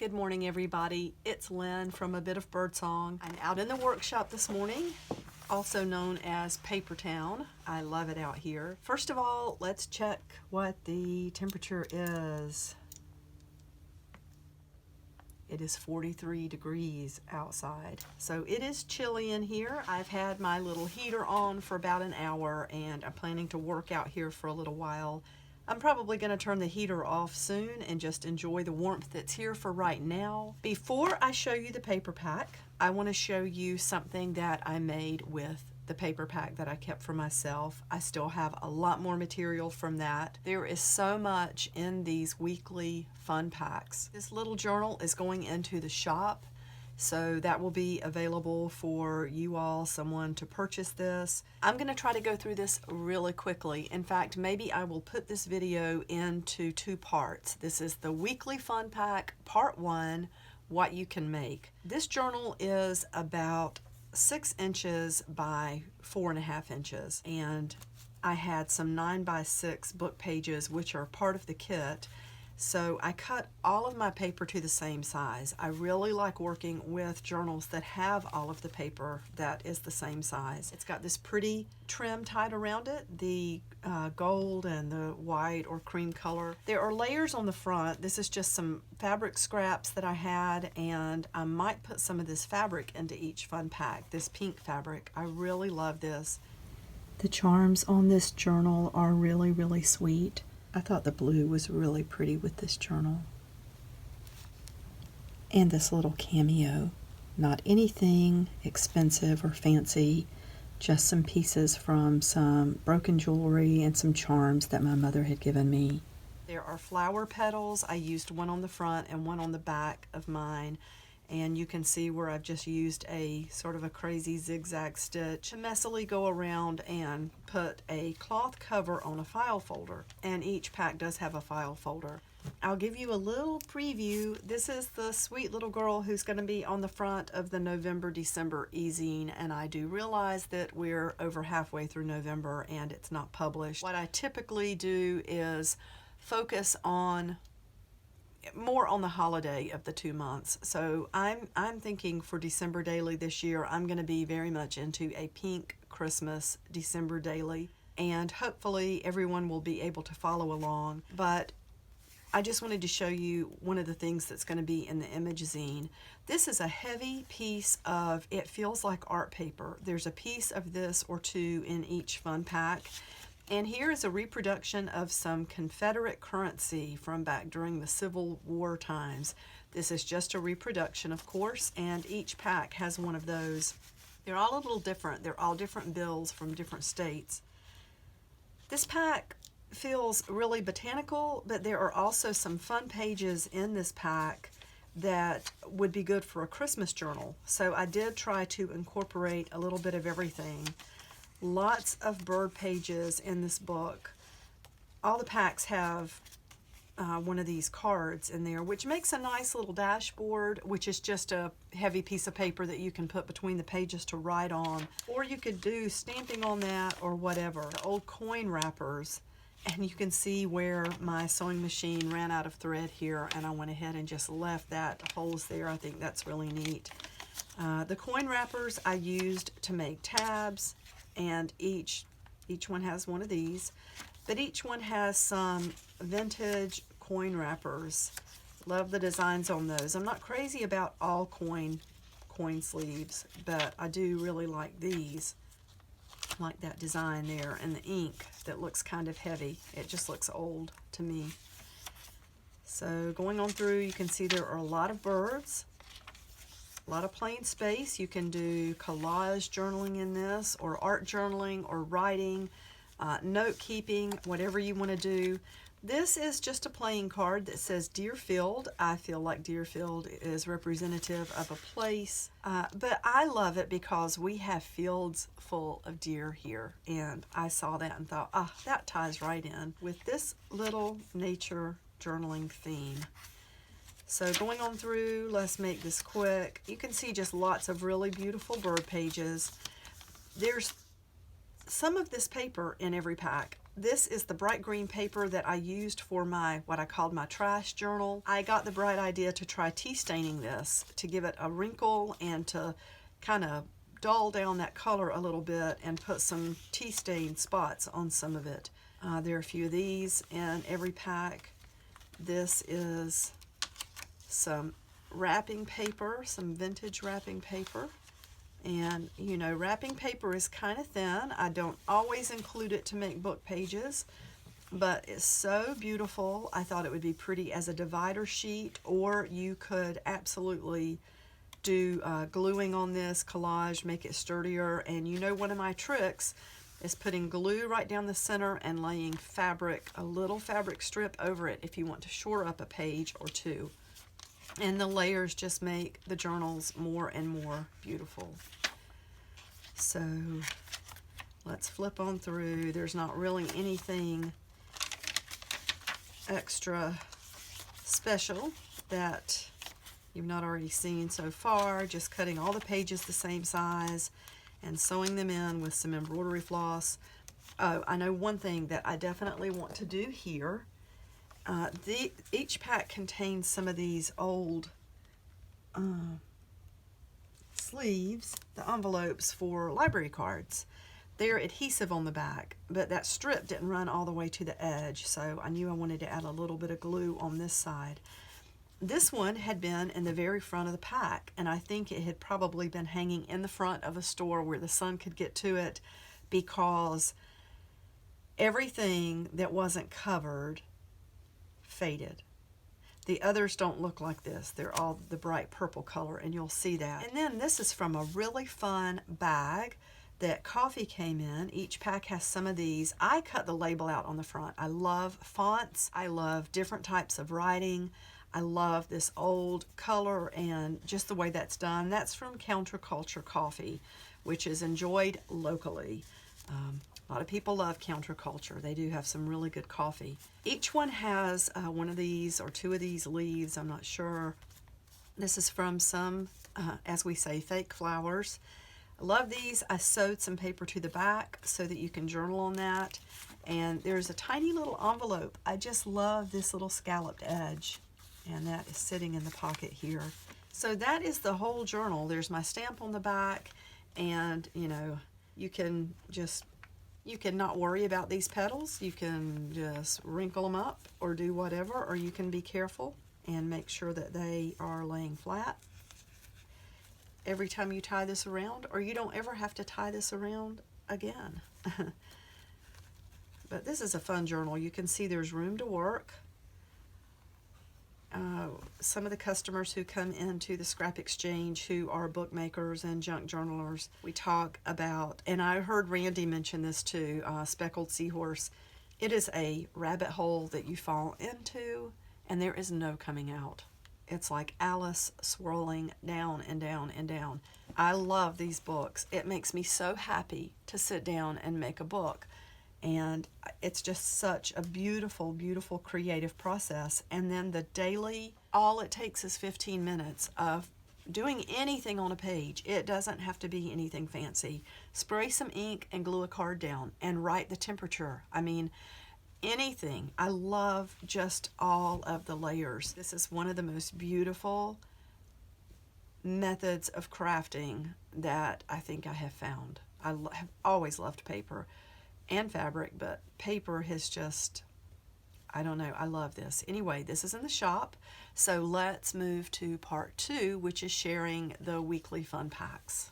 Good morning, everybody. It's Lynn from A Bit of Birdsong. I'm out in the workshop this morning, also known as Paper Town. I love it out here. First of all, let's check what the temperature is. It is 43 degrees outside, so it is chilly in here. I've had my little heater on for about an hour, and I'm planning to work out here for a little while. I'm probably going to turn the heater off soon and just enjoy the warmth that's here for right now. Before I show you the paper pack, I want to show you something that I made with the paper pack that I kept for myself. I still have a lot more material from that. There is so much in these weekly fun packs. This little journal is going into the shop, so that will be available for you all, someone to purchase this. I'm going to try to go through this really quickly. In fact, maybe I will put this video into two parts. This is the weekly fun pack, part 1, what you can make. This journal is about 6 inches by 4.5 inches, and I had some 9 by 6 book pages, which are part of the kit. So I cut all of my paper to the same size. I really like working with journals that have all of the paper that is the same size. It's got this pretty trim tied around it, the gold and the white or cream color. There are layers on the front. This is just some fabric scraps that I had, and I might put some of this fabric into each fun pack, this pink fabric. I really love this. The charms on this journal are really, really sweet. I thought the blue was really pretty with this journal. And this little cameo. Not anything expensive or fancy, just some pieces from some broken jewelry and some charms that my mother had given me. There are flower petals. I used one on the front and one on the back of mine. And you can see where I've just used a sort of a crazy zigzag stitch to messily go around and put a cloth cover on a file folder. And each pack does have a file folder. I'll give you a little preview. This is the sweet little girl who's going to be on the front of the November-December e-zine, and I do realize that we're over halfway through November and it's not published. What I typically do is focus on more on the holiday of the 2 months. So I'm thinking for December daily this year, I'm going to be very much into a pink Christmas December daily, and hopefully everyone will be able to follow along. But I just wanted to show you one of the things that's going to be in the image zine. This is a heavy piece of, it feels like art paper. There's a piece of this or two in each fun pack. And here is a reproduction of some Confederate currency from back during the Civil War times. This is just a reproduction, of course, and each pack has one of those. They're all a little different. They're all different bills from different states. This pack feels really botanical, but there are also some fun pages in this pack that would be good for a Christmas journal. So I did try to incorporate a little bit of everything. Lots of bird pages in this book. All the packs have one of these cards in there, which makes a nice little dashboard, which is just a heavy piece of paper that you can put between the pages to write on. Or you could do stamping on that or whatever. Old coin wrappers. And you can see where my sewing machine ran out of thread here, and I went ahead and just left that holes there. I think that's really neat. The coin wrappers I used to make tabs, and each one has one of these, but each one has some vintage coin wrappers. Love the designs on those. I'm not crazy about all coin sleeves, but I do really like these. Like that design there and the ink that looks kind of heavy. It just looks old to me. So going on through, you can see there are a lot of birds. A lot of plain space. You can do collage journaling in this, or art journaling, or writing, note keeping, whatever you want to do. This is just a playing card that says Deerfield. I feel like Deerfield is representative of a place, but I love it because we have fields full of deer here, and I saw that and thought, that ties right in with this little nature journaling theme. So going on through, let's make this quick. You can see just lots of really beautiful bird pages. There's some of this paper in every pack. This is the bright green paper that I used for what I called my trash journal. I got the bright idea to try tea staining this to give it a wrinkle and to kind of dull down that color a little bit and put some tea stain spots on some of it. There are a few of these in every pack. This is some wrapping paper, some vintage wrapping paper. And you know, wrapping paper is kind of thin. I don't always include it to make book pages, but it's so beautiful. I thought it would be pretty as a divider sheet, or you could absolutely do gluing on this collage, make it sturdier. And you know, one of my tricks is putting glue right down the center and laying fabric, a little fabric strip over it if you want to shore up a page or two. And the layers just make the journals more and more beautiful. So let's flip on through. There's not really anything extra special that you've not already seen so far. Just cutting all the pages the same size and sewing them in with some embroidery floss. Oh, I know one thing that I definitely want to do here. Each pack contains some of these old sleeves, the envelopes for library cards. They're adhesive on the back, but that strip didn't run all the way to the edge, so I knew I wanted to add a little bit of glue on this side. This one had been in the very front of the pack, and I think it had probably been hanging in the front of a store where the sun could get to it, because everything that wasn't covered faded. The others don't look like this. They're all the bright purple color, and you'll see that. And then this is from a really fun bag that Coffee came in. Each pack has some of these. I cut the label out on the front. I love fonts. I love different types of writing. I love this old color and just the way that's done. That's from Counterculture Coffee, which is enjoyed locally. A lot of people love Counterculture. They do have some really good coffee. Each one has one of these or two of these leaves. I'm not sure. This is from some, as we say, fake flowers. I love these. I sewed some paper to the back so that you can journal on that. And there's a tiny little envelope. I just love this little scalloped edge. And that is sitting in the pocket here. So that is the whole journal. There's my stamp on the back. And, you know, you can not worry about these petals. You can just wrinkle them up or do whatever, or you can be careful and make sure that they are laying flat every time you tie this around, or you don't ever have to tie this around again. But this is a fun journal. You can see there's room to work. Some of the customers who come into the Scrap Exchange who are bookmakers and junk journalers, we talk about, and I heard Randy mention this too, Speckled Seahorse. It is a rabbit hole that you fall into and there is no coming out. It's like Alice swirling down and down and down. I love these books. It makes me so happy to sit down and make a book. And it's just such a beautiful, beautiful creative process. And then the daily, all it takes is 15 minutes of doing anything on a page. It doesn't have to be anything fancy. Spray some ink and glue a card down and write the temperature. I mean, anything. I love just all of the layers. This is one of the most beautiful methods of crafting that I think I have found. I have always loved paper and fabric, but paper has just, I don't know, I love this. Anyway, this is in the shop, so let's move to part 2, which is sharing the weekly fun packs.